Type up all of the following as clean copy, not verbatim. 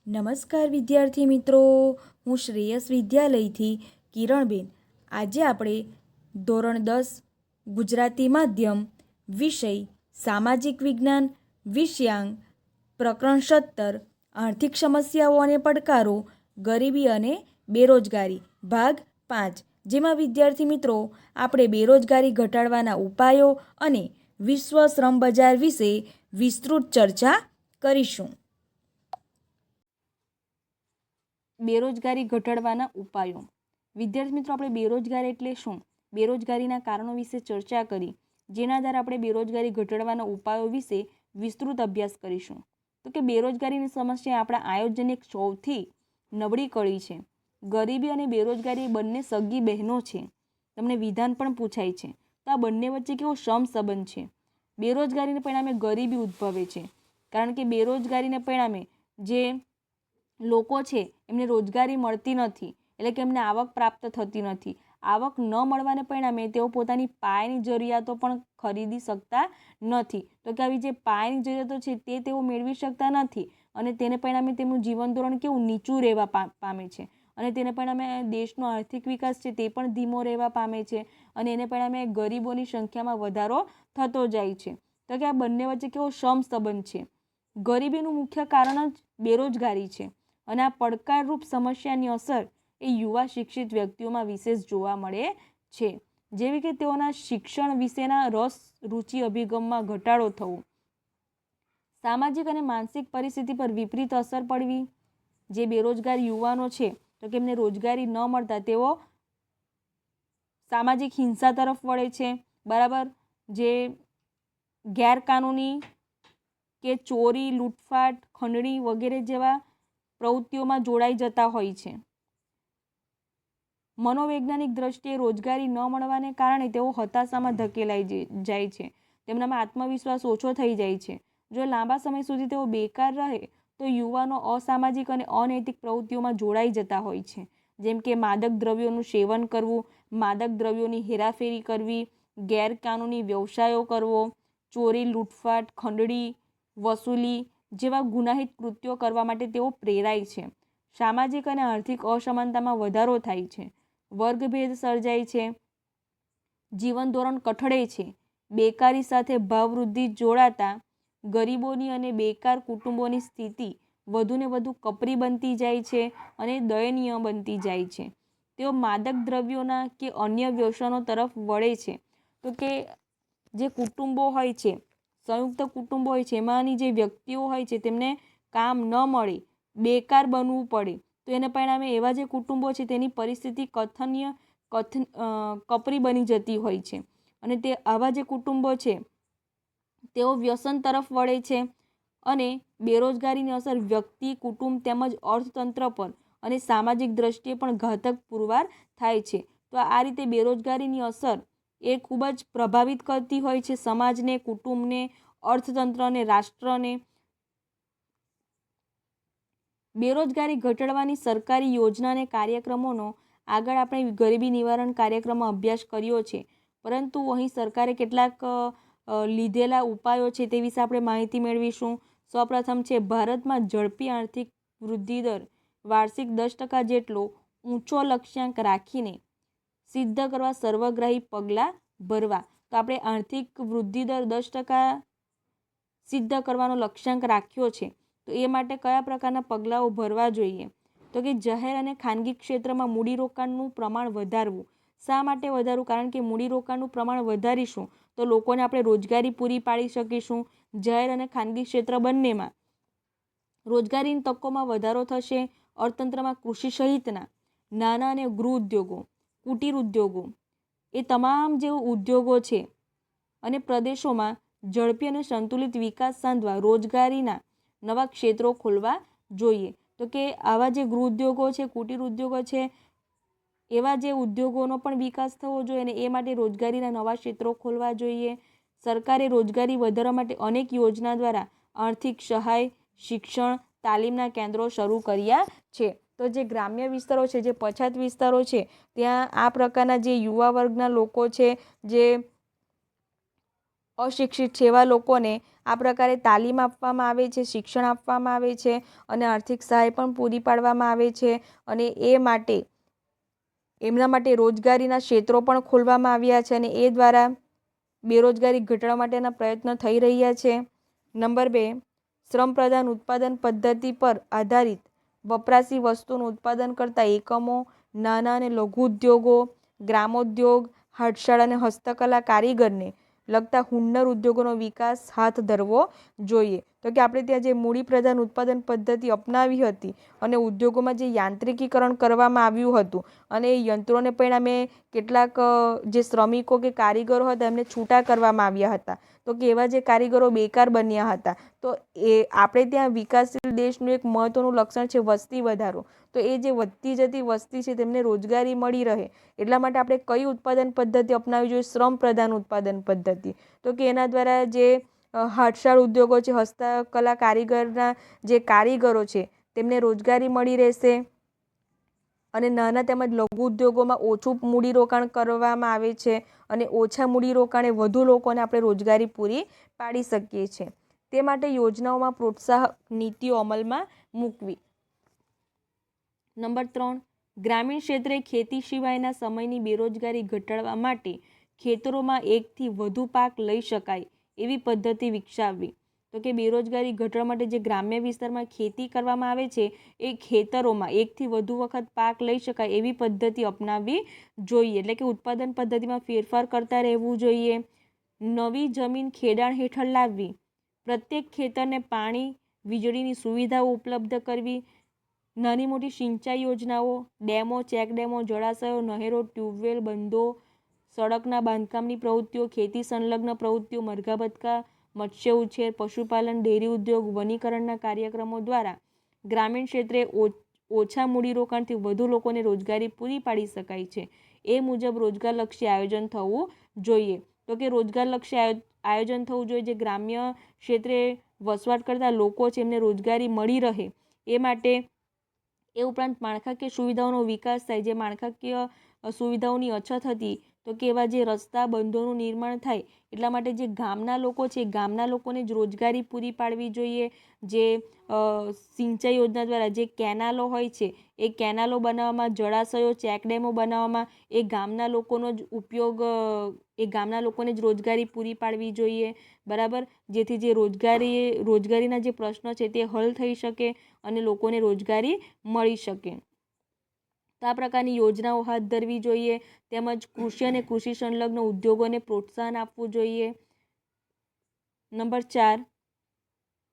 નમસ્કાર વિદ્યાર્થી મિત્રો, હું શ્રેયસ વિદ્યાલયથી કિરણબેન. આજે આપણે ધોરણ 10 ગુજરાતી માધ્યમ વિષય સામાજિક વિજ્ઞાન વિષયાંક પ્રકરણ 17 આર્થિક સમસ્યાઓ અને પડકારો ગરીબી અને બેરોજગારી ભાગ 5, જેમાં વિદ્યાર્થી મિત્રો આપણે બેરોજગારી ઘટાડવાના ઉપાયો અને વિશ્વ શ્રમ બજાર વિશે વિસ્તૃત ચર્ચા કરીશું. બેરોજગારી ઘટાડવાના ઉપાયો. વિદ્યાર્થી મિત્રો, આપણે બેરોજગારી એટલે શું, બેરોજગારીના કારણો વિશે ચર્ચા કરી, જેના આધારે આપણે બેરોજગારી ઘટાડવાના ઉપાયો વિશે વિસ્તૃત અભ્યાસ કરીશું. તો કે બેરોજગારીની સમસ્યા આપણા આયોજનની એક સૌથી નબળી કડી છે. ગરીબી અને બેરોજગારી બંને સગી બહેનો છે. તમને વિધાન પણ પૂછાય છે. તો આ બંને વચ્ચે કેવો સમસંબંધ છે. બેરોજગારીને પરિણામે ગરીબી ઉદ્ભવે છે, કારણ કે બેરોજગારીને પરિણામે જે લોકો છે એમને રોજગારી મળતી નથી, એટલે કે એમને આવક પ્રાપ્ત થતી નથી. આવક ન મળવાને પરિણામે તેઓ પોતાની પાયાની જરૂરિયાતો પણ ખરીદી શકતા નથી. તો કે આવી જે પાયાની જરૂરિયાતો છે તે તેઓ મેળવી શકતા નથી, અને તેને પરિણામે તેમનું જીવન ધોરણ કેવું નીચું રહેવા પામે છે, અને તેને પરિણામે દેશનો આર્થિક વિકાસ છે તે પણ ધીમો રહેવા પામે છે, અને એને પરિણામે ગરીબોની સંખ્યામાં વધારો થતો જાય છે. તો કે આ બંને વચ્ચે કેવો સમસંબંધ છે. ગરીબીનું મુખ્ય કારણ જ બેરોજગારી છે, અને આ પડકારરૂપ સમસ્યાની અસર એ યુવા શિક્ષિત વ્યક્તિઓમાં વિશેષ જોવા મળે છે, જેવી કે તેઓના શિક્ષણ વિશેના રસ રુચિ અભિગમમાં ઘટાડો થવો, સામાજિક અને માનસિક પરિસ્થિતિ પર વિપરીત અસર પડવી. જે બેરોજગાર યુવાનો છે તો કે એમને રોજગારી ન મળતા તેઓ સામાજિક હિંસા તરફ વળે છે, બરાબર. જે ગેરકાનૂની કે ચોરી, લૂંટફાટ, ખંડણી વગેરે જેવા પ્રવૃત્તિઓમાં જોડાઈ જતા હોય છે. મનોવૈજ્ઞાનિક દ્રષ્ટિએ રોજગારી ન મળવાને કારણે તેઓ હતાશામાં ધકેલાઈ જાય છે. તેમનામાં આત્મવિશ્વાસ ઓછો થઈ જાય છે. જો લાંબા સમય સુધી તેઓ બેકાર રહે તો યુવાનો અસામાજિક અને અનૈતિક પ્રવૃત્તિઓમાં જોડાઈ જતા હોય છે, જેમ કે માદક દ્રવ્યોનું સેવન કરવું, માદક દ્રવ્યોની હેરાફેરી કરવી, ગેરકાનૂની વ્યવસાયો કરવો, ચોરી, લૂંટફાટ, ખંડણી, વસૂલી જેવા ગુનાહિત કૃત્યો કરવા માટે તેઓ પ્રેરાય છે. સામાજિક અને આર્થિક અસમાનતામાં વધારો થાય છે. વર્ગભેદ સર્જાય છે. જીવન ધોરણ કઠડે છે. બેકારી સાથે ભાવવૃદ્ધિ જોડાતા ગરીબોની અને બેકાર કુટુંબોની સ્થિતિ વધુને વધુ કપરી બનતી જાય છે અને દયનીય બનતી જાય છે. તેઓ માદક દ્રવ્યોના કે અન્ય વ્યસનો તરફ વળે છે. તો કે જે કુટુંબો હોય છે, સંયુક્ત કુટુંબો હોય છે, એમાંની જે વ્યક્તિઓ હોય છે તેમને કામ ન મળે, બેકાર બનવું પડે, તો એને પરિણામે એવા જે કુટુંબો છે તેની પરિસ્થિતિ કપરી બની જતી હોય છે, અને તે આવા જે કુટુંબો છે તેઓ વ્યસન તરફ વળે છે, અને બેરોજગારીની અસર વ્યક્તિ, કુટુંબ તેમજ અર્થતંત્ર પર અને સામાજિક દ્રષ્ટિએ પણ ઘાતક પુરવાર થાય છે. તો આ રીતે બેરોજગારીની અસર એ ખૂબ જ પ્રભાવિત કરતી હોય છે સમાજને, કુટુંબને, અર્થતંત્રને, રાષ્ટ્રને. બેરોજગારી ઘટાડવાની સરકારી યોજના અને કાર્યક્રમોનો આગળ આપણે ગરીબી નિવારણ કાર્યક્રમમાં અભ્યાસ કર્યો છે, પરંતુ અહીં સરકારે કેટલાક લીધેલા ઉપાયો છે તે વિશે આપણે માહિતી મેળવીશું. સૌપ્રથમ છે, ભારતમાં ઝડપી આર્થિક વૃદ્ધિ દર વાર્ષિક 10% જેટલો ઊંચો લક્ષ્યાંક રાખીને સિદ્ધ કરવા સર્વગ્રાહી પગલાં ભરવા. તો આપણે આર્થિક વૃદ્ધિ દર 10% સિદ્ધ કરવાનો લક્ષ્યાંક રાખ્યો છે, તો એ માટે કયા પ્રકારના પગલાઓ ભરવા જોઈએ? તો કે જાહેર અને ખાનગી ક્ષેત્રમાં મૂડીરોકાણનું પ્રમાણ વધારવું. શા માટે વધારવું? કારણ કે મૂડીરોકાણનું પ્રમાણ વધારીશું તો લોકોને આપણે રોજગારી પૂરી પાડી શકીશું. જાહેર અને ખાનગી ક્ષેત્ર બંનેમાં રોજગારીની તકોમાં વધારો થશે. અર્થતંત્રમાં કૃષિ સહિતના નાના અને ગૃહ ઉદ્યોગો, કુટીર ઉદ્યોગો, એ તમામ જે ઉદ્યોગો છે અને પ્રદેશોમાં ઝડપી અને સંતુલિત વિકાસ સાધવા રોજગારીના નવા ક્ષેત્રો ખોલવા જોઈએ. તો કે આવા જે ગૃહ ઉદ્યોગો છે, કુટીર ઉદ્યોગો છે, એવા જે ઉદ્યોગોનો પણ વિકાસ થવો જોઈએ, અને એ માટે રોજગારીના નવા ક્ષેત્રો ખોલવા જોઈએ. સરકારે રોજગારી વધારવા માટે અનેક યોજના દ્વારા આર્થિક સહાય, શિક્ષણ, તાલીમના કેન્દ્રો શરૂ કર્યા છે. તો જે ગ્રામ્ય વિસ્તારો છે, જે પછાત વિસ્તારો છે, ત્યાં આ પ્રકારના જે યુવા વર્ગના લોકો છે, જે અશિક્ષિત છે, એવા લોકોને આ પ્રકારે તાલીમ આપવામાં આવે છે, શિક્ષણ આપવામાં આવે છે અને આર્થિક સહાય પણ પૂરી પાડવામાં આવે છે. અને એમના માટે રોજગારીના ક્ષેત્રો પણ ખોલવામાં આવ્યા છે અને એ દ્વારા બેરોજગારી ઘટાડવા માટેના પ્રયત્નો થઈ રહ્યા છે. નંબર 2, શ્રમ પ્રધાન ઉત્પાદન પદ્ધતિ પર આધારિત વપરાશી વસ્તુનું ઉત્પાદન કરતા એકમો, નાના અને લઘુ ઉદ્યોગો, ગ્રામોદ્યોગ, હાથશાળા અને હસ્તકલા કારીગરને લગતા હુન્નર ઉદ્યોગોનો વિકાસ હાથ ધરવો જોઈએ. તો કે આપણે ત્યાં જે મૂડી પ્રધાન ઉત્પાદન પદ્ધતિ અપનાવી હતી અને ઉદ્યોગોમાં જે યાંત્રિકીકરણ કરવામાં આવ્યું હતું અને એ યંત્રોને પરિણામે કેટલાક જે શ્રમિકો કે કારીગરો હતા એમને છૂટા કરવામાં આવ્યા હતા. તો કે એવા જે કારીગરો બેકાર બન્યા હતા. તો એ આપણે ત્યાં વિકાસશીલ દેશનું એક મહત્વનું લક્ષણ છે વસ્તી વધારો. તો એ જે વધતી જતી વસ્તી છે તેમને રોજગારી મળી રહે એટલા માટે આપણે કઈ ઉત્પાદન પદ્ધતિ અપનાવવી જોઈએ? શ્રમ પ્રધાન ઉત્પાદન પદ્ધતિ. તો કે એના દ્વારા જે હાથશાળ ઉદ્યોગો છે, હસ્તકલા કારીગરના જે કારીગરો છે તેમને રોજગારી મળી રહેશે અને નાના તેમજ લઘુ ઉદ્યોગોમાં ઓછું મૂડીરોકાણ કરવામાં આવે છે અને ઓછા મૂડીરોકાણે વધુ લોકોને આપણે રોજગારી પૂરી પાડી શકીએ છીએ. તે માટે યોજનાઓમાં પ્રોત્સાહક નીતિઓ અમલમાં મૂકવી. નંબર 3, ગ્રામીણ ક્ષેત્રે ખેતી સિવાયના સમયની બેરોજગારી ઘટાડવા માટે ખેતરોમાં એકથી વધુ પાક લઈ શકાય એવી પદ્ધતિ વિકસાવવી. તો કે બેરોજગારી ઘટાડવા માટે જે ગ્રામ્ય વિસ્તારમાં ખેતી કરવામાં આવે છે એ ખેતરોમાં એકથી વધુ વખત પાક લઈ શકાય એવી પદ્ધતિ અપનાવવી જોઈએ. એટલે કે ઉત્પાદન પદ્ધતિમાં ફેરફાર કરતા રહેવું જોઈએ. નવી જમીન ખેડાણ હેઠળ લાવવી. પ્રત્યેક ખેતરને પાણી, વીજળીની સુવિધાઓ ઉપલબ્ધ કરવી. નાની મોટી સિંચાઈ યોજનાઓ, ડેમો, ચેકડેમો, જળાશયો, નહેરો, ટ્યુબવેલ, બંધો, સડકના બાંધકામની પ્રવૃત્તિઓ, ખેતી સંલગ્ન પ્રવૃત્તિઓ, મરઘા બતકા, મત્સ્ય ઉછેર, પશુપાલન, ડેરી ઉદ્યોગ, વનીકરણના કાર્યક્રમો દ્વારા ગ્રામીણ ક્ષેત્રે ઓછા મૂડીરોકાણથી વધુ લોકોને રોજગારી પૂરી પાડી શકાય છે. એ મુજબ રોજગારલક્ષી આયોજન થવું જોઈએ. તો કે રોજગારલક્ષી આયોજન થવું જોઈએ. જે ગ્રામ્ય ક્ષેત્રે વસવાટ કરતા લોકો છે એમને રોજગારી મળી રહે એ માટે. એ ઉપરાંત માળખાકીય સુવિધાઓનો વિકાસ થાય. જે માળખાકીય સુવિધાઓની અછત હતી તો કે એવા જે રસ્તા, બંધોનું નિર્માણ થાય એટલા માટે જે ગામના લોકો છે ગામના લોકોને જ રોજગારી પૂરી પાડવી જોઈએ. જે સિંચાઈ યોજના દ્વારા જે કેનાલો હોય છે એ કેનાલો બનાવવામાં, જળાશયો, ચેકડેમો બનાવવામાં એ ગામના લોકોનો જ ઉપયોગ, એ ગામના લોકોને જ રોજગારી પૂરી પાડવી જોઈએ. બરાબર. જેથી જે રોજગારીના જે પ્રશ્નો છે તે હલ થઈ શકે અને લોકોને રોજગારી મળી શકે. તો આ પ્રકારની યોજનાઓ હાથ ધરવી જોઈએ. તેમજ કૃષિ અને કૃષિ સંલગ્ન ઉદ્યોગોને પ્રોત્સાહન આપવું જોઈએ. નંબર 4,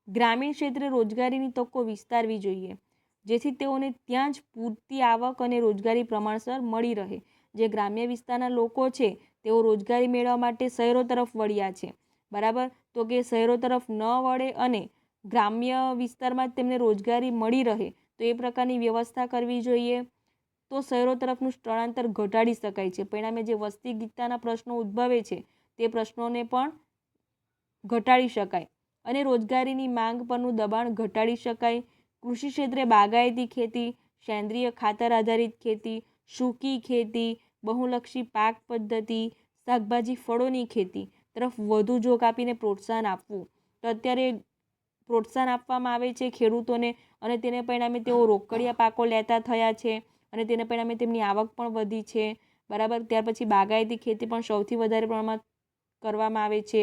ગ્રામીણ ક્ષેત્રે રોજગારીની તકો વિસ્તારવી જોઈએ જેથી તેઓને ત્યાં જ પૂરતી આવક અને રોજગારી પ્રમાણસર મળી રહે. જે ગ્રામ્ય વિસ્તારના લોકો છે તેઓ રોજગારી મેળવવા માટે શહેરો તરફ વળ્યા છે. બરાબર. તો કે શહેરો તરફ ન વળે અને ગ્રામ્ય વિસ્તારમાં તેમને રોજગારી મળી રહે તો એ પ્રકારની વ્યવસ્થા કરવી જોઈએ. તો શહેરો તરફનું સ્થળાંતર ઘટાડી શકાય છે. પરિણામે જે વસ્તી ગીતતાના પ્રશ્નો ઉદ્ભવે છે તે પ્રશ્નોને પણ ઘટાડી શકાય અને રોજગારીની માંગ પરનું દબાણ ઘટાડી શકાય. કૃષિ ક્ષેત્રે બાગાયતી ખેતી, સેન્દ્રિય ખાતર આધારિત ખેતી, સૂકી ખેતી, બહુલક્ષી પાક પદ્ધતિ, શાકભાજી, ફળોની ખેતી તરફ વધુ જોગ આપીને પ્રોત્સાહન આપવું. તો અત્યારે પ્રોત્સાહન આપવામાં આવે છે ખેડૂતોને અને તેને પરિણામે તેઓ રોકડિયા પાકો લેતા થયા છે અને તેને પરિણામે તેમની આવક પણ વધી છે. બરાબર. ત્યાર પછી બાગાયતી ખેતી પણ સૌથી વધારે પ્રમાણમાં કરવામાં આવે છે.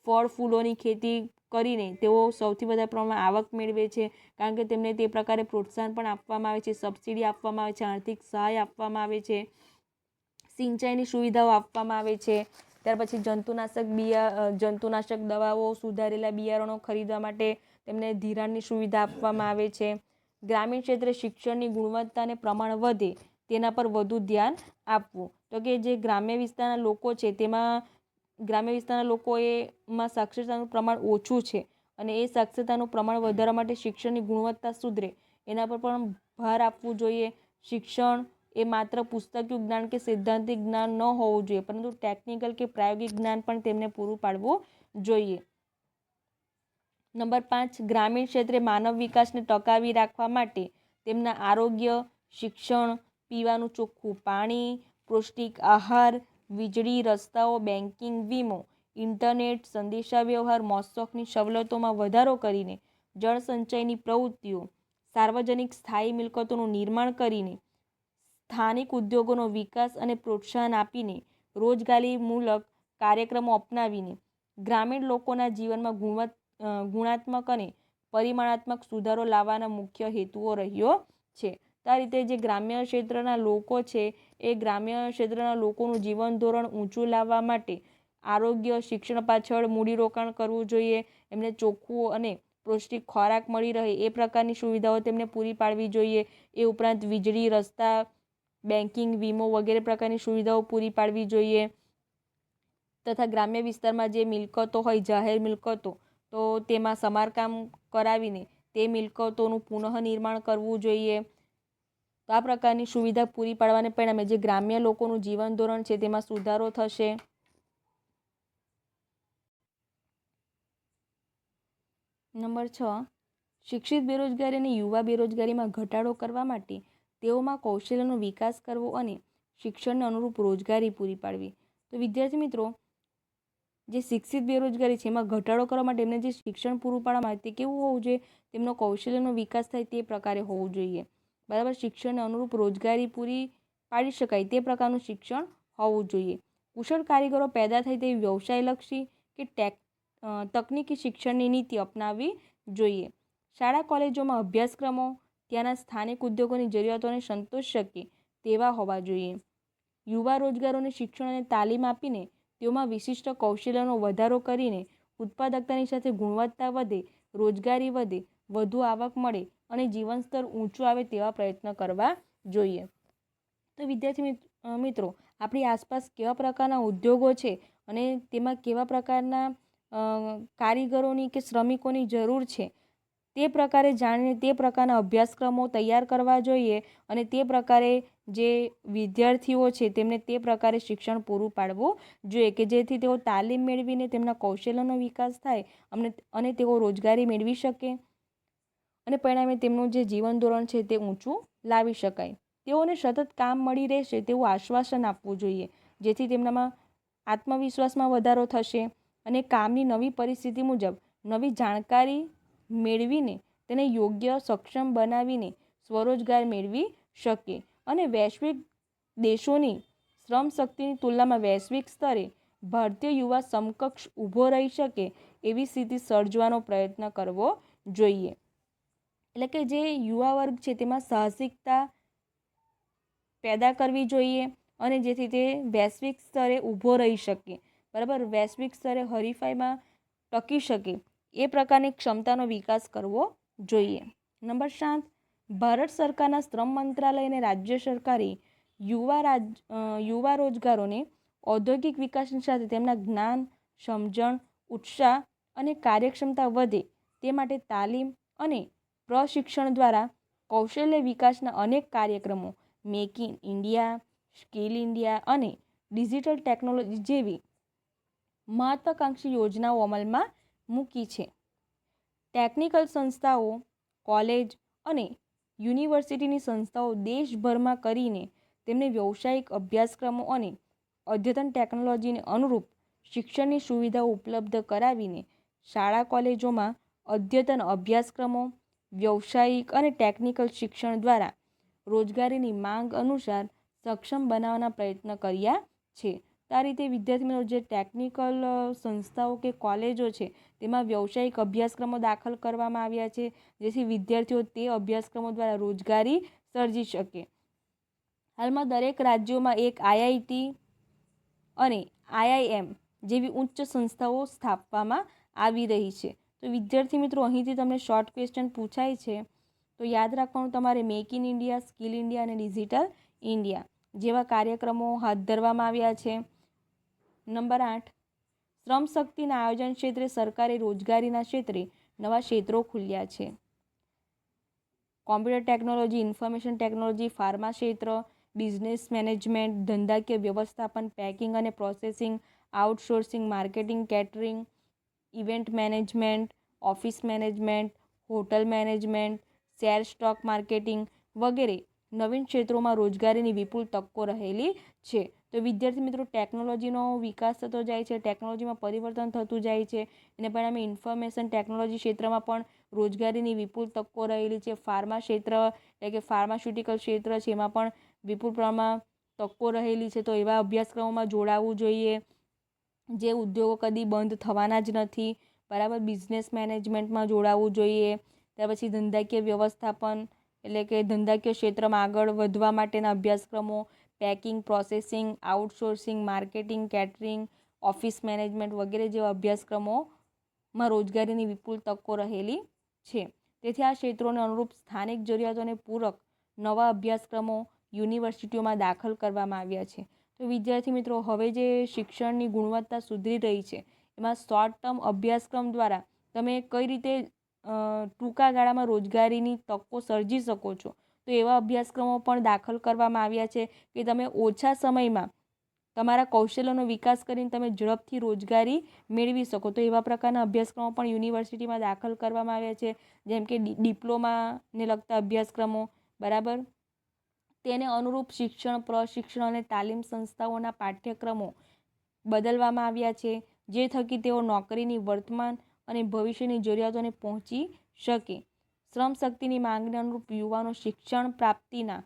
ફળ ફૂલોની ખેતી કરીને તેઓ સૌથી વધારે પ્રમાણમાં આવક મેળવે છે કારણ કે તેમને તે પ્રકારે પ્રોત્સાહન પણ આપવામાં આવે છે, સબસિડી આપવામાં આવે છે, આર્થિક સહાય આપવામાં આવે છે, સિંચાઈની સુવિધાઓ આપવામાં આવે છે. ત્યાર પછી જંતુનાશક દવાઓ, સુધારેલા બિયારણો ખરીદવા માટે તેમને ધિરાણની સુવિધા આપવામાં આવે છે. ગ્રામીણ ક્ષેત્રે શિક્ષણની ગુણવત્તા અને પ્રમાણ વધે તેના પર વધુ ધ્યાન આપવું. તો કે જે ગ્રામ્ય વિસ્તારના લોકો છે તેમાં ગ્રામ્ય વિસ્તારના લોકોમાં સાક્ષરતાનું પ્રમાણ ઓછું છે અને એ સાક્ષરતાનું પ્રમાણ વધારવા માટે શિક્ષણની ગુણવત્તા સુધરે એના પર પણ ભાર આપવું જોઈએ. શિક્ષણ એ માત્ર પુસ્તકીય જ્ઞાન કે સૈદ્ધાંતિક જ્ઞાન ન હોવું જોઈએ પરંતુ ટેકનિકલ કે પ્રાયોગિક જ્ઞાન પણ તેમને પૂરું પાડવું જોઈએ. નંબર 5, ગ્રામીણ ક્ષેત્રે માનવ વિકાસને ટકાવી રાખવા માટે તેમના આરોગ્ય, શિક્ષણ, પીવાનું ચોખ્ખું પાણી, પૌષ્ટિક આહાર, વીજળી, રસ્તાઓ, બેન્કિંગ, વીમો ઇન્ટરનેટ, સંદેશાવ્યવહાર, મોજશોખની સવલતોમાં વધારો કરીને, જળ સંચયની પ્રવૃત્તિઓ, સાર્વજનિક સ્થાયી મિલકતોનું નિર્માણ કરીને, સ્થાનિક ઉદ્યોગોનો વિકાસ અને પ્રોત્સાહન આપીને, રોજગારીમૂલક કાર્યક્રમો અપનાવીને ગ્રામીણ લોકોના જીવનમાં ગુણાત્મક અને પરિમાણાત્મક સુધારો લાવવાના મુખ્ય હેતુઓ રહ્યો છે. તો આ રીતે જે ગ્રામ્ય ક્ષેત્રના લોકો છે એ ગ્રામ્ય ક્ષેત્રના લોકોનું જીવન ધોરણ ઊંચું લાવવા માટે આરોગ્ય, શિક્ષણ પાછળ મૂડીરોકાણ કરવું જોઈએ. એમને ચોખ્ખું અને પૌષ્ટિક ખોરાક મળી રહે એ પ્રકારની સુવિધાઓ તેમને પૂરી પાડવી જોઈએ. એ ઉપરાંત વીજળી, રસ્તા, બેન્કિંગ, વીમો વગેરે પ્રકારની સુવિધાઓ પૂરી પાડવી જોઈએ. તથા ગ્રામ્ય વિસ્તારમાં જે મિલકતો હોય, જાહેર મિલકતો, તો તેમાં સમારકામ કરાવીને તે મિલકતોનું પુનઃનિર્માણ કરવું જોઈએ. તો આ પ્રકારની સુવિધા પૂરી પાડવાને પરિણામે જે ગ્રામ્ય લોકોનું જીવન ધોરણ છે તેમાં સુધારો થશે. નંબર 6, શિક્ષિત બેરોજગારી અને યુવા બેરોજગારીમાં ઘટાડો કરવા માટે તેઓમાં કૌશલ્યનો વિકાસ કરવો અને શિક્ષણને અનુરૂપ રોજગારી પૂરી પાડવી. તો વિદ્યાર્થી મિત્રો, જે શિક્ષિત બેરોજગારી છે એમાં ઘટાડો કરવા માટે એમને જે શિક્ષણ પૂરું પાડવામાં આવે તે કેવું હોવું જોઈએ? તેમનો કૌશલ્યનો વિકાસ થાય તે પ્રકારે હોવું જોઈએ. બરાબર, શિક્ષણને અનુરૂપ રોજગારી પૂરી પાડી શકાય તે પ્રકારનું શિક્ષણ હોવું જોઈએ. કુશળ કારીગરો પેદા થાય તેવી વ્યવસાયલક્ષી કે તકનીકી શિક્ષણની નીતિ અપનાવવી જોઈએ. શાળા કોલેજોમાં અભ્યાસક્રમો ત્યાંના સ્થાનિક ઉદ્યોગોની જરૂરિયાતોને સંતોષી શકે તેવા હોવા જોઈએ. યુવા રોજગારોને શિક્ષણ અને તાલીમ આપીને તેઓમાં વિશિષ્ટ કૌશલ્યનો વધારો કરીને ઉત્પાદકતાની સાથે ગુણવત્તા વધે, રોજગારી વધે, વધુ આવક મળે અને જીવન સ્તર ઊંચું આવે તેવા પ્રયત્ન કરવા જોઈએ. તો વિદ્યાર્થી મિત્રો, આપણી આસપાસ કેવા પ્રકારના ઉદ્યોગો છે અને તેમાં કેવા પ્રકારના કારીગરોની કે શ્રમિકોની જરૂર છે તે પ્રકારે જાણીને તે પ્રકારના અભ્યાસક્રમો તૈયાર કરવા જોઈએ અને તે પ્રકારે જે વિદ્યાર્થીઓ છે તેમને તે પ્રકારે શિક્ષણ પૂરું પાડવું જોઈએ કે જેથી તેઓ તાલીમ મેળવીને તેમના કૌશલ્યનો વિકાસ થાય અને તેઓ રોજગારી મેળવી શકે અને પરિણામે તેમનું જે જીવન ધોરણ છે તે ઊંચું લાવી શકાય. તેઓને સતત કામ મળી રહેશે તેવું આશ્વાસન આપવું જોઈએ જેથી તેમનામાં આત્મવિશ્વાસમાં વધારો થશે અને કામની નવી પરિસ્થિતિ મુજબ નવી જાણકારી મેળવીને તેને યોગ્ય સક્ષમ બનાવીને સ્વરોજગાર મેળવી શકે અને વૈશ્વિક દેશોની શ્રમશક્તિની તુલનામાં વૈશ્વિક સ્તરે ભારતીય યુવા સમકક્ષ ઊભો રહી શકે એવી સ્થિતિ સર્જવાનો પ્રયત્ન કરવો જોઈએ. એટલે કે જે યુવા વર્ગ છે તેમાં સાહસિકતા પેદા કરવી જોઈએ અને જેથી તે વૈશ્વિક સ્તરે ઊભો રહી શકે. બરાબર, વૈશ્વિક સ્તરે હરીફાઈમાં ટકી શકે એ પ્રકારની ક્ષમતાનો વિકાસ કરવો જોઈએ. નંબર 7, ભારત સરકારના શ્રમ મંત્રાલય અને રાજ્ય સરકારે યુવા રોજગારોને ઔદ્યોગિક વિકાસની સાથે તેમના જ્ઞાન, સમજણ, ઉત્સાહ અને કાર્યક્ષમતા વધે તે માટે તાલીમ અને પ્રશિક્ષણ દ્વારા કૌશલ્ય વિકાસના અનેક કાર્યક્રમો make in India, skill India અને ડિજિટલ ટેકનોલોજી જેવી મહત્વાકાંક્ષી યોજનાઓ અમલમાં મૂકી છે. ટેકનિકલ સંસ્થાઓ, કોલેજ અને યુનિવર્સિટીની સંસ્થાઓ દેશભરમાં કરીને તેમને વ્યવસાયિક અભ્યાસક્રમો અને અદ્યતન ટેકનોલોજીને અનુરૂપ શિક્ષણની સુવિધાઓ ઉપલબ્ધ કરાવીને શાળા કોલેજોમાં અદ્યતન અભ્યાસક્રમો, વ્યવસાયિક અને ટેકનિકલ શિક્ષણ દ્વારા રોજગારીની માંગ અનુસાર સક્ષમ બનાવવાના પ્રયત્ન કર્યા છે. આ રીતે વિદ્યાર્થી મિત્રો, જે ટેકનિકલ સંસ્થાઓ કે કોલેજો છે તેમાં વ્યવસાયિક અભ્યાસક્રમો દાખલ કરવામાં આવ્યા છે જેથી વિદ્યાર્થીઓ તે અભ્યાસક્રમો દ્વારા રોજગારી સર્જી શકે. હાલમાં દરેક રાજ્યોમાં એક IIT અને IIM જેવી ઉચ્ચ સંસ્થાઓ સ્થાપવામાં આવી રહી છે. તો વિદ્યાર્થી મિત્રો, અહીંથી તમને શોર્ટ ક્વેશ્ચન પૂછાય છે તો યાદ રાખવાનું તમારે make in India, skill India અને ડિજિટલ ઇન્ડિયા જેવા કાર્યક્રમો હાથ ધરવામાં આવ્યા છે. નંબર 8, શ્રમશક્તિના આયોજન ક્ષેત્રે સરકારે રોજગારીના ક્ષેત્રે નવા ક્ષેત્રો ખોલ્યા છે. Computer technology, information technology, pharma ક્ષેત્ર, બિઝનેસ મેનેજમેન્ટ, ધંધાકીય વ્યવસ્થાપન, પેકિંગ અને processing, outsourcing, marketing, catering, event management, office management, hotel management, share stock marketing વગેરે નવીન ક્ષેત્રોમાં રોજગારીની વિપુલ તકો રહેલી છે. તો વિદ્યાર્થી મિત્રો ટેકનોલોજીનો વિકાસ થતો જાય છે, ટેકનોલોજીમાં પરિવર્તન થતું જાય છે, એને પરિણામે ઇન્ફોર્મેશન ટેકનોલોજી ક્ષેત્રમાં પણ રોજગારીની વિપુલ તકો રહેલી છે. ફાર્મા ક્ષેત્ર એટલે કે ફાર્માસ્યુટિકલ ક્ષેત્ર છે એમાં પણ વિપુલ પ્રમાણમાં તકો રહેલી છે. તો એવા અભ્યાસક્રમોમાં જોડાવવું જોઈએ જે ઉદ્યોગો કદી બંધ થવાના જ નથી. બરાબર, બિઝનેસ મેનેજમેન્ટમાં જોડાવવું જોઈએ. ત્યાર પછી ધંધાકીય વ્યવસ્થાપન એટલે કે ધંધાકીય ક્ષેત્રમાં આગળ વધવા માટેના અભ્યાસક્રમો, packing, processing, outsourcing, marketing, catering, office management વગેરે જેવા અભ્યાસક્રમોમાં રોજગારીની વિપુલ તકો રહેલી છે. તેથી આ ક્ષેત્રોને અનુરૂપ સ્થાનિક જરૂરિયાતોને પૂરક નવા અભ્યાસક્રમો યુનિવર્સિટીઓમાં દાખલ કરવામાં આવ્યા છે. તો વિદ્યાર્થી મિત્રો, હવે જે શિક્ષણની ગુણવત્તા સુધરી રહી છે એમાં શોર્ટ ટર્મ અભ્યાસક્રમ દ્વારા તમે કઈ રીતે ટૂંકા ગાળામાં રોજગારીની તકો સર્જી શકો છો. તો એવા અભ્યાસક્રમો પણ દાખલ કરવામાં આવ્યા છે કે તમે ઓછા સમયમાં તમારા કૌશલ્યનો વિકાસ કરીને તમે ઝડપથી રોજગારી મેળવી શકો. તો એવા પ્રકારના અભ્યાસક્રમો પણ યુનિવર્સિટીમાં દાખલ કરવામાં આવ્યા છે, જેમ કે ડિપ્લોમાને લગતા અભ્યાસક્રમો. બરાબર, તેને અનુરૂપ શિક્ષણ, પ્રશિક્ષણ અને તાલીમ સંસ્થાઓના પાઠ્યક્રમો બદલવામાં આવ્યા છે, જે થકી તેઓ નોકરીની વર્તમાન અને ભવિષ્યની જરૂરિયાતોને પહોંચી શકે. શ્રમ શક્તિની માંગને અનુરૂપ યુવાનો શિક્ષણ પ્રાપ્તિના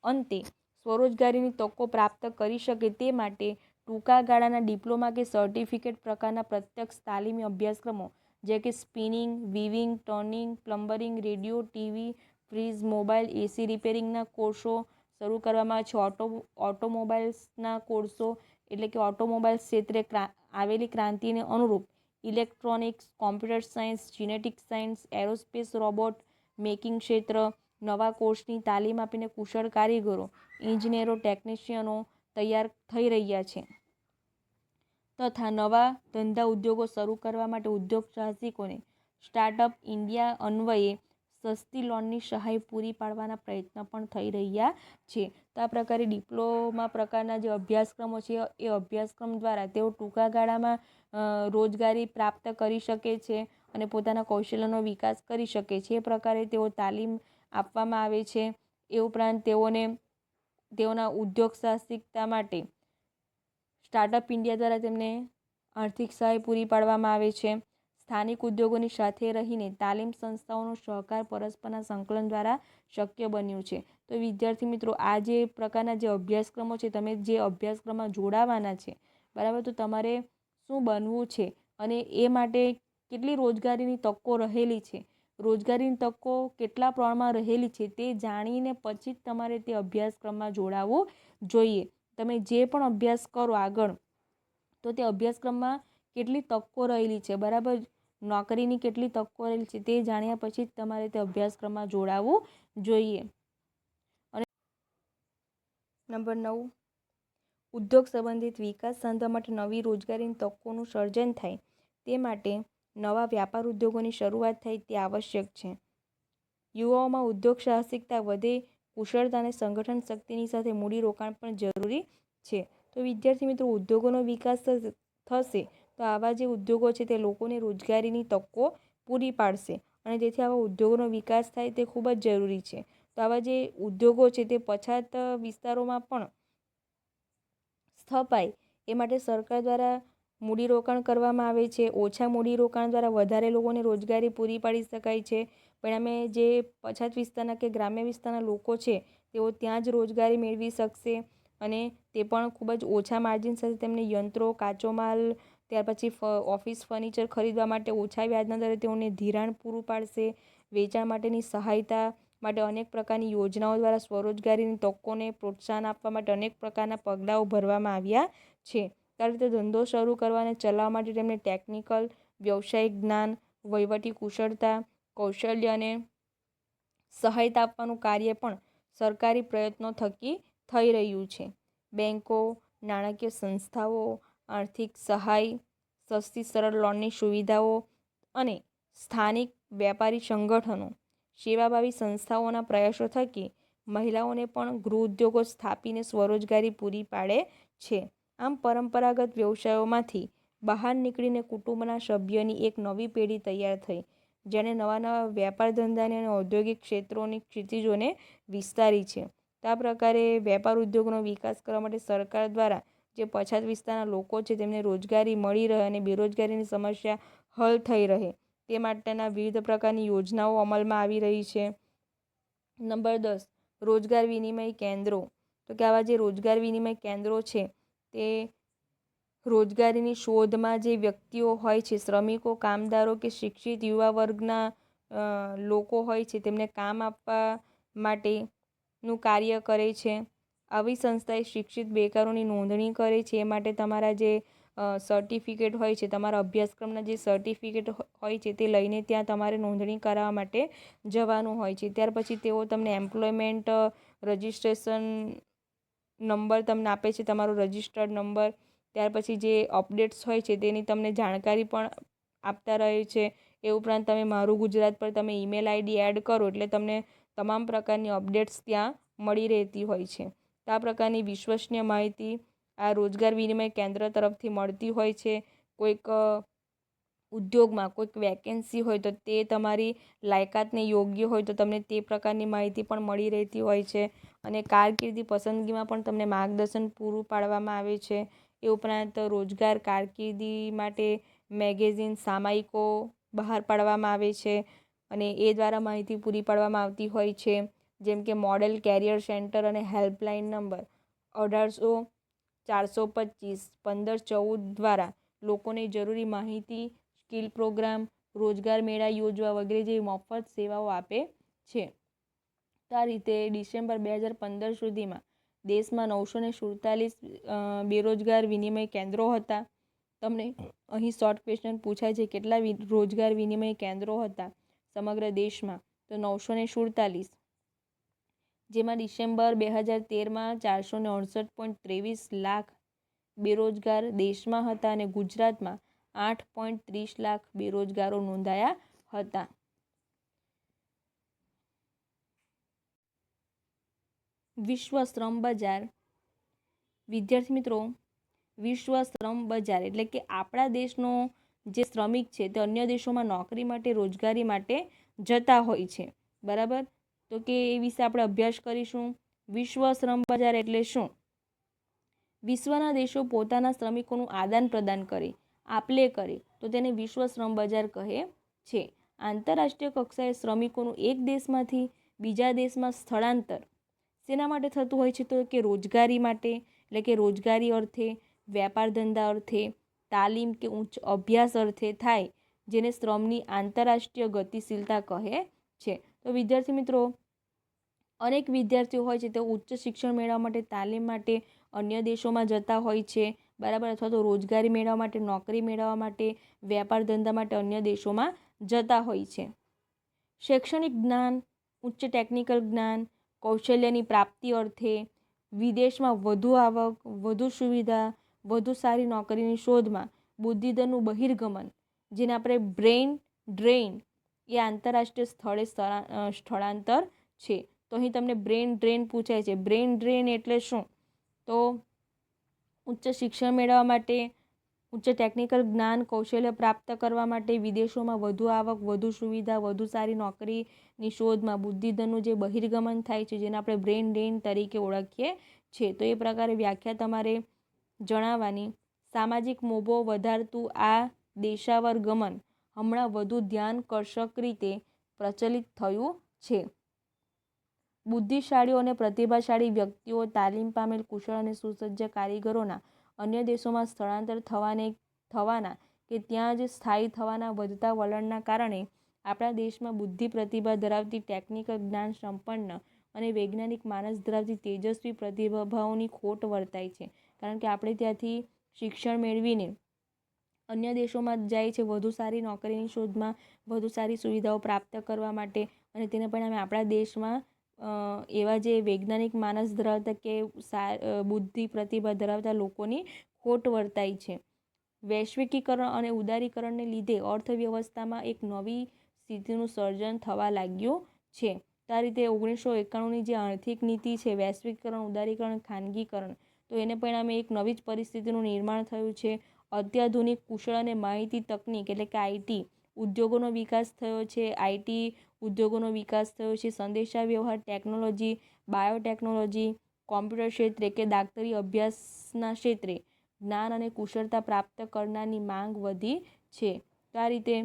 અંતે સ્વરોજગારીની તકો પ્રાપ્ત કરી શકે તે માટે ટૂંકા ગાળાના ડિપ્લોમા કે સર્ટિફિકેટ પ્રકારના પ્રત્યક્ષ તાલીમી અભ્યાસક્રમો જે કે spinning, weaving, turning, plumbing, radio, TV, fridge, mobile, AC રિપેરિંગના કોર્સો શરૂ કરવામાં આવે છે. ઓટોમોબાઈલ્સના કોર્સો એટલે કે ઓટોમોબાઈલ્સ ક્ષેત્રે આવેલી ક્રાંતિને અનુરૂપ electronics, computer science, genetic science, aerospace, robot making ક્ષેત્ર નવા કોર્સની તાલીમ આપીને કુશળ કારીગરો, ઇજનેરો, ટેકનિશિયનો તૈયાર થઈ રહ્યા છે. તથા નવા ધંધા ઉદ્યોગો શરૂ કરવા માટે ઉદ્યોગ સાહસિકોને સ્ટાર્ટઅપ ઇન્ડિયા અન્વયે સસ્તી લોનની સહાય પૂરી પાડવાના પ્રયત્ન પણ થઈ રહ્યા છે. તો આ પ્રકારે ડિપ્લોમા પ્રકારના જે અભ્યાસક્રમો છે એ અભ્યાસક્રમ દ્વારા તેઓ ટૂંકા ગાળામાં રોજગારી પ્રાપ્ત કરી શકે છે અને પોતાના કૌશલ્યનો વિકાસ કરી શકે છે. એ પ્રકારે તેઓ તાલીમ આપવામાં આવે છે. એ ઉપરાંત તેઓના ઉદ્યોગ સાહસિકતા માટે સ્ટાર્ટઅપ ઇન્ડિયા દ્વારા તેમને આર્થિક સહાય પૂરી પાડવામાં આવે છે. સ્થાનિક ઉદ્યોગોની સાથે રહીને તાલીમ સંસ્થાઓનો સહકાર પરસ્પરના સંકલન દ્વારા શક્ય બન્યું છે. તો વિદ્યાર્થી મિત્રો, આ જે પ્રકારના જે અભ્યાસક્રમો છે, તમે જે અભ્યાસક્રમમાં જોડાવાના છે, બરાબર, તો તમારે શું બનવું છે અને એ માટે કેટલી રોજગારીની તકો રહેલી છે, રોજગારીની તકો કેટલા પ્રમાણમાં રહેલી છે તે જાણીને પછી જ તમારે તે અભ્યાસક્રમમાં જોડાવવું જોઈએ. તમે જે પણ અભ્યાસ કરો આગળ, તો તે અભ્યાસક્રમમાં કેટલી તકો રહેલી છે, બરાબર, નોકરીની કેટલી તકો રહેલી છે તે જાણ્યા પછી જ તમારે તે અભ્યાસક્રમમાં જોડાવવું જોઈએ. અને નંબર 9, ઉદ્યોગ સંબંધિત વિકાસ સાધવા માટે નવી રોજગારીની તકોનું સર્જન થાય તે માટે નવા વ્યાપાર ઉદ્યોગોની શરૂઆત થાય તે આવશ્યક છે. યુવાઓમાં ઉદ્યોગ સાહસિકતા વધે, કુશળતા અને સંગઠન શક્તિની સાથે મૂડીરોકાણ પણ જરૂરી છે. તો વિદ્યાર્થી મિત્રો, ઉદ્યોગોનો વિકાસ થશે તો આવા જે ઉદ્યોગો છે તે લોકોને રોજગારીની તકો પૂરી પાડશે અને તેથી આવા ઉદ્યોગોનો વિકાસ થાય તે ખૂબ જ જરૂરી છે. તો આવા જે ઉદ્યોગો છે તે પછાત વિસ્તારોમાં પણ સ્થપાય એ માટે સરકાર દ્વારા મૂડીરોકાણ કરવામાં આવે છે. ઓછા મૂડીરોકાણ દ્વારા વધારે લોકોને રોજગારી પૂરી પાડી શકાય છે. પરિણામે જે પછાત વિસ્તારના કે ગ્રામ્ય વિસ્તારના લોકો છે તેઓ ત્યાં જ રોજગારી મેળવી શકશે અને તે પણ ખૂબ જ ઓછા માર્જિન સાથે તેમને યંત્રો, કાચો માલ, ત્યાર પછી ઓફિસ ફર્નિચર ખરીદવા માટે ઓછા વ્યાજના દરે તેઓને ધિરાણ પૂરું પાડશે. વેચાણ માટેની સહાયતા માટે અનેક પ્રકારની યોજનાઓ દ્વારા સ્વરોજગારીની તકોને પ્રોત્સાહન આપવા માટે અનેક પ્રકારના પગલાઓ ભરવામાં આવ્યા છે. આ રીતે ધંધો શરૂ કરવા અને ચલાવવા માટે તેમને ટેકનિકલ, વ્યવસાયિક જ્ઞાન, વહીવટી કુશળતા, કૌશલ્ય અને સહાયતા આપવાનું કાર્ય પણ સરકારી પ્રયત્નો થકી થઈ રહ્યું છે. બેન્કો, નાણાકીય સંસ્થાઓ, આર્થિક સહાય, સસ્તી સરળ લોનની સુવિધાઓ અને સ્થાનિક વેપારી સંગઠનો, સેવાભાવી સંસ્થાઓના પ્રયાસો થકી મહિલાઓને પણ ગૃહ ઉદ્યોગો સ્થાપીને સ્વરોજગારી પૂરી પાડે છે. આમ પરંપરાગત વ્યવસાયોમાંથી બહાર નીકળીને કુટુંબના સભ્યોની એક નવી પેઢી તૈયાર થઈ, જેણે નવા નવા વેપાર ધંધાને અને ઔદ્યોગિક ક્ષેત્રોની ક્ષિતિજોને વિસ્તારી છે. તો આ પ્રકારે વેપાર ઉદ્યોગનો વિકાસ કરવા માટે સરકાર દ્વારા જે પછાત વિસ્તારના લોકો છે તેમને રોજગારી મળી રહે અને બેરોજગારીની સમસ્યા હલ થઈ રહે તે માટેના વિવિધ પ્રકારની યોજનાઓ અમલમાં આવી રહી છે. નંબર 10, રોજગાર વિનિમય કેન્દ્રો. તો કે આવા જે રોજગાર વિનિમય કેન્દ્રો છે તે રોજગારીની શોધમાં જે વ્યક્તિઓ હોય છે, શ્રમિકો, કામદારો કે શિક્ષિત યુવા વર્ગના લોકો હોય છે તેમને કામ આપવા માટેનું કાર્ય કરે છે. આવી સંસ્થાએ શિક્ષિત બેકારોની નોંધણી કરે છે. એ માટે તમારા જે સર્ટિફિકેટ હોય છે, તમારા અભ્યાસક્રમના જે સર્ટિફિકેટ હોય છે તે લઈને ત્યાં તમારે નોંધણી કરાવવા માટે જવાનું હોય છે. ત્યાર પછી તેઓ તમને એમ્પ્લોયમેન્ટ રજિસ્ટ્રેશન નંબર તમને આપે છે, તમારો રજિસ્ટર્ડ નંબર. ત્યાર પછી જે અપડેટ્સ હોય છે તેની તમને જાણકારી પણ આપતા રહે છે. એ ઉપરાંત તમે મારું ગુજરાત પર તમે ઈમેલ આઈડી એડ કરો એટલે તમને તમામ પ્રકારની અપડેટ્સ ત્યાં મળી રહેતી હોય છે. તો આ પ્રકારની વિશ્વસનીય માહિતી આ રોજગાર વિનિમય કેન્દ્ર તરફથી મળતી હોય છે. કોઈક ઉદ્યોગમાં કોઈક વેકેન્સી હોય તો તે તમારી લાયકાતને યોગ્ય હોય તો તમને તે પ્રકારની માહિતી પણ મળી રહેતી હોય છે. અને કારકિર્દી પસંદગીમાં પણ તમને માર્ગદર્શન પૂરું પાડવામાં આવે છે. એ ઉપરાંત રોજગાર કારકિર્દી માટે મેગેઝિન, સામાયિકો બહાર પાડવામાં આવે છે અને એ દ્વારા માહિતી પૂરી પાડવામાં આવતી હોય છે. જેમ કે મોડેલ કેરિયર સેન્ટર અને હેલ્પલાઇન નંબર 1800-425-1514 દ્વારા લોકોને જરૂરી માહિતી, સ્કિલ પ્રોગ્રામ, રોજગાર મેળા યોજવા વગેરે જેવી મફત સેવાઓ આપે છે. તો આ રીતે ડિસેમ્બર 2015 સુધીમાં દેશમાં 947 બેરોજગાર વિનિમય કેન્દ્રો હતા. તમને અહીં શોર્ટ ક્વેશ્ચન પૂછાય છે કેટલા રોજગાર વિનિમય કેન્દ્રો હતા સમગ્ર દેશમાં? તો 947, જેમાં ડિસેમ્બર 2013માં 468.23 લાખ બેરોજગાર દેશમાં હતા અને ગુજરાતમાં 8.30 લાખ બેરોજગારો નોંધાયા હતા. વિશ્વ શ્રમ બજાર. વિદ્યાર્થી મિત્રો, વિશ્વ શ્રમ બજાર એટલે કે આપણા દેશનો જે શ્રમિક છે તે અન્ય દેશોમાં નોકરી માટે, રોજગારી માટે જતા હોય છે. બરાબર? તો કે એ વિશે આપણે અભ્યાસ કરીશું. વિશ્વ શ્રમ બજાર એટલે શું? વિશ્વના દેશો પોતાના શ્રમિકોનું આદાન પ્રદાન કરે, આપ-લે કરે તો તેને વિશ્વ શ્રમ બજાર કહે છે. આંતરરાષ્ટ્રીય કક્ષાએ શ્રમિકોનું એક દેશમાંથી બીજા દેશમાં સ્થળાંતર શેના માટે થતું હોય છે? તો કે રોજગારી માટે, એટલે કે રોજગારી અર્થે, વેપાર ધંધા અર્થે, તાલીમ કે ઉચ્ચ અભ્યાસ અર્થે થાય, જેને શ્રમની આંતરરાષ્ટ્રીય ગતિશીલતા કહે છે. તો વિદ્યાર્થી મિત્રો, અનેક વિદ્યાર્થીઓ હોય છે તે ઉચ્ચ શિક્ષણ મેળવવા માટે, તાલીમ માટે અન્ય દેશોમાં જતા હોય છે. બરાબર? અથવા તો રોજગારી મેળવવા માટે, નોકરી મેળવવા માટે, વેપાર ધંધા માટે અન્ય દેશોમાં જતા હોય છે. શૈક્ષણિક જ્ઞાન, ઉચ્ચ ટેકનિકલ જ્ઞાન, કૌશલ્યની પ્રાપ્તિ અર્થે, વિદેશમાં વધુ આવક, વધુ સુવિધા, વધુ સારી નોકરીની શોધમાં બુદ્ધિધનનું બહિર્ગમન, જેને આપણે બ્રેઇન ડ્રેઇન, એ આંતરરાષ્ટ્રીય સ્થળાંતર છે. તો અહીં તમને બ્રેઇન ડ્રેઇન પૂછાય છે. બ્રેઇન ડ્રેઇન એટલે શું? તો ઉચ્ચ શિક્ષણ મેળવવા માટે, ઉચ્ચ ટેકનિકલ જ્ઞાન, કૌશલ્ય પ્રાપ્ત કરવા માટે, વિદેશોમાં વધુ આવક, વધુ સુવિધા, વધુ સારી નોકરીની શોધમાં બુદ્ધિધનનું જે બહિર્ગમન થાય છે, જેને આપણે બ્રેઇન ડ્રેઇન તરીકે ઓળખીએ છીએ. તો એ પ્રકારે વ્યાખ્યા તમારે જણાવવાની. સામાજિક મોભો વધારતું આ દેશાવર ગમન હમણાં વધુ ધ્યાનકર્ષક રીતે પ્રચલિત થયું છે. બુદ્ધિશાળીઓ અને પ્રતિભાશાળી વ્યક્તિઓ, તાલીમ પામેલ, કુશળ અને સુસજ્જ કારીગરોના અન્ય દેશોમાં સ્થળાંતર થવાના કે ત્યાં જ સ્થાયી થવાના વધતા વલણના કારણે આપણા દેશમાં બુદ્ધિ પ્રતિભા ધરાવતી, ટેકનિકલ જ્ઞાન સંપન્ન અને વૈજ્ઞાનિક માનસ ધરાવતી તેજસ્વી પ્રતિભાઓની ખોટ વર્તાય છે. કારણ કે આપણે ત્યાંથી શિક્ષણ મેળવીને અન્ય દેશોમાં જાય છે વધુ સારી નોકરીની શોધમાં, વધુ સારી સુવિધાઓ પ્રાપ્ત કરવા માટે, અને તેને પરિણામે આપણા દેશમાં એવા જે વૈજ્ઞાનિક માનસ ધરાવતા કે બુદ્ધિ પ્રતિભા ધરાવતા લોકોની ખોટ વર્તાય છે. વૈશ્વિકીકરણ અને ઉદારીકરણને લીધે અર્થવ્યવસ્થામાં એક નવી સ્થિતિનું સર્જન થવા લાગ્યું છે. તો આ રીતે 1991ની જે આર્થિક નીતિ છે, વૈશ્વિકીકરણ, ઉદારીકરણ, ખાનગીકરણ, તો એને પરિણામે એક નવી જ પરિસ્થિતિનું નિર્માણ થયું છે. અત્યાધુનિક, કુશળ અને માહિતી તકનીક એટલે કે IT ઉદ્યોગોનો વિકાસ થયો છે, આઈટી ઉદ્યોગોનો વિકાસ થયો છે, સંદેશા વ્યવહાર ટેકનોલોજી, બાયોટેકનોલોજી, કોમ્પ્યુટર ક્ષેત્રે કે દાક્તરી અભ્યાસના ક્ષેત્રે જ્ઞાન અને કુશળતા પ્રાપ્ત કરનારની માંગ વધી છે. તો આ રીતે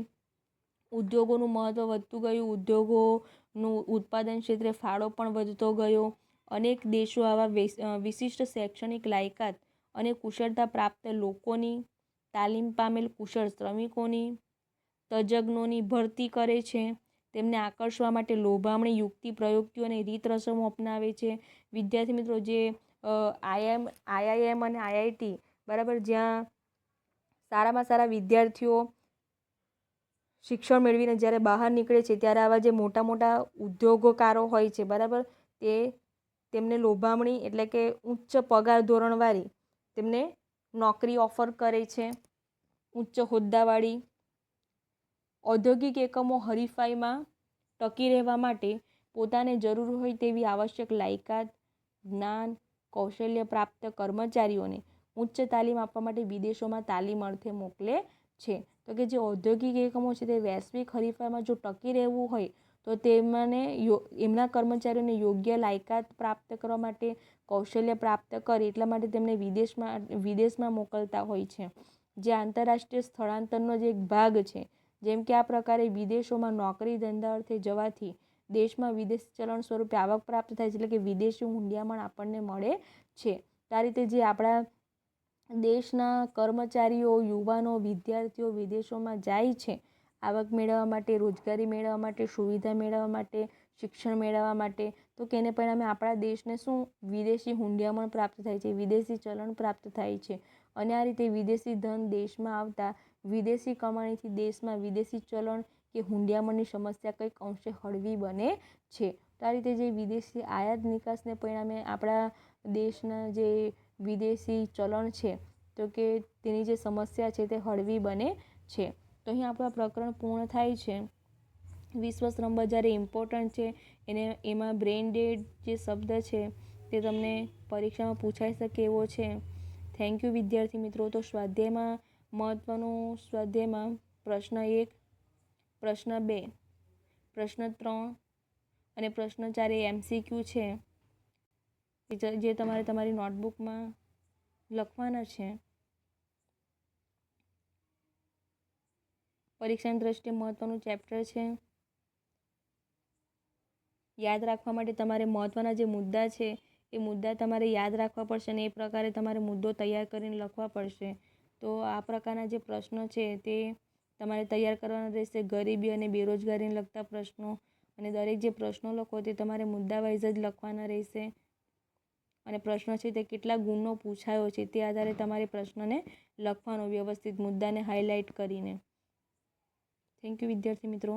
ઉદ્યોગોનું મહત્ત્વ વધતું ગયું, ઉદ્યોગોનું ઉત્પાદન ક્ષેત્રે ફાળો પણ વધતો ગયો. અનેક દેશો આવા વિશિષ્ટ શૈક્ષણિક લાયકાત અને કુશળતા પ્રાપ્ત લોકોની, તાલીમ પામેલ કુશળ શ્રમિકોની, તજજ્ઞોની ભરતી કરે છે. તેમને આકર્ષવા માટે લોભામણી યુક્તિ પ્રયુક્તિઓ અને રીત રસમો અપનાવે છે. વિદ્યાર્થી મિત્રો, જે આઈઆઈએમ અને આઈઆઈટી બરાબર, જ્યાં સારામાં સારા વિદ્યાર્થીઓ શિક્ષણ મેળવીને જ્યારે બહાર નીકળે છે ત્યારે આવા જે મોટા મોટા ઉદ્યોગકારો હોય છે બરાબર, તેમને લોભામણી એટલે કે ઉચ્ચ પગાર ધોરણવાળી તેમને નોકરી ઓફર કરે છે. ઉચ્ચ હોદ્દાવાળી ઔદ્યોગિક એકમો હરીફાઈમાં ટકી રહેવા માટે પોતાને જરૂર હોય તેવી આવશ્યક લાયકાત, જ્ઞાન, કૌશલ્ય પ્રાપ્ત કર્મચારીઓને ઉચ્ચ તાલીમ આપવા માટે વિદેશોમાં તાલીમ અર્થે મોકલે છે. તો કે જે ઔદ્યોગિક એકમો છે તે વૈશ્વિક હરીફાઈમાં જો ટકી રહેવું હોય તો તેમને એમના કર્મચારીઓને યોગ્ય લાયકાત પ્રાપ્ત કરવા માટે, કૌશલ્ય પ્રાપ્ત કરે એટલા માટે તેમને વિદેશમાં મોકલતા હોય છે. જે આંતરરાષ્ટ્રીય સ્થળાંતરનો જે એક ભાગ છે. જેમ કે આ પ્રકારે વિદેશોમાં નોકરી ધંધા અર્થે જવાથી દેશમાં વિદેશી ચલણ સ્વરૂપે આવક પ્રાપ્ત થાય છે, એટલે કે વિદેશી હુંડિયામણ આપણને મળે છે. તો આ રીતે જે આપણા દેશના કર્મચારીઓ, યુવાનો, વિદ્યાર્થીઓ વિદેશોમાં જાય છે આવક મેળવવા માટે, રોજગારી મેળવવા માટે, સુવિધા મેળવવા માટે, શિક્ષણ મેળવવા માટે, તો કે એને પરિણામે આપણા દેશને શું વિદેશી હુંડિયામણ પ્રાપ્ત થાય છે, વિદેશી ચલણ પ્રાપ્ત થાય છે. અને આ રીતે વિદેશી ધન દેશમાં આવતા વિદેશી કમાણીથી દેશમાં વિદેશી ચલણ કે હુંડિયામણની સમસ્યા કંઈક અંશે હળવી બને છે. તો આ રીતે જે વિદેશી આયાત નિકાસને પરિણામે આપણા દેશના જે વિદેશી ચલણ છે તો કે તેની જે સમસ્યા છે તે હળવી બને છે. તો અહીં આપણું પ્રકરણ પૂર્ણ થાય છે. વિશ્વ શ્રમ બજાર એ ઇમ્પોર્ટન્ટ છે. એમાં બ્રેઇન ડેડ જે શબ્દ છે તે તમને પરીક્ષામાં પૂછાઈ શકે એવો છે. થેન્ક યુ વિદ્યાર્થી મિત્રો. તો સ્વાધ્યાયમાં મહત્ત્વનું સ્વાધ્યાયમાં પ્રશ્ન 1, પ્રશ્ન 2, પ્રશ્ન 3 અને પ્રશ્ન 4 એ MCQ છે, જે તમારે તમારી નોટબુકમાં લખવાના છે. પરીક્ષાની દ્રષ્ટિએ મહત્ત્વનું ચેપ્ટર છે. યાદ રાખવા માટે તમારે મહત્ત્વના જે મુદ્દા છે એ મુદ્દા તમારે યાદ રાખવા પડશે અને એ પ્રકારે તમારે મુદ્દો તૈયાર કરીને લખવા પડશે. તો આ પ્રકારના જે પ્રશ્નો છે તે તમારે તૈયાર કરવાના રહેશે. ગરીબી અને બેરોજગારીને લગતા પ્રશ્નો, અને દરેક જે પ્રશ્નો લખો તે તમારે મુદ્દા વાઇઝ જ લખવાના રહેશે. અને પ્રશ્ન છે તે કેટલા ગુણનો પૂછાયો છે તે આધારે તમારે પ્રશ્નને લખવાનો વ્યવસ્થિત મુદ્દાને હાઇલાઇટ કરીને. થેન્ક યુ વિદ્યાર્થી મિત્રો.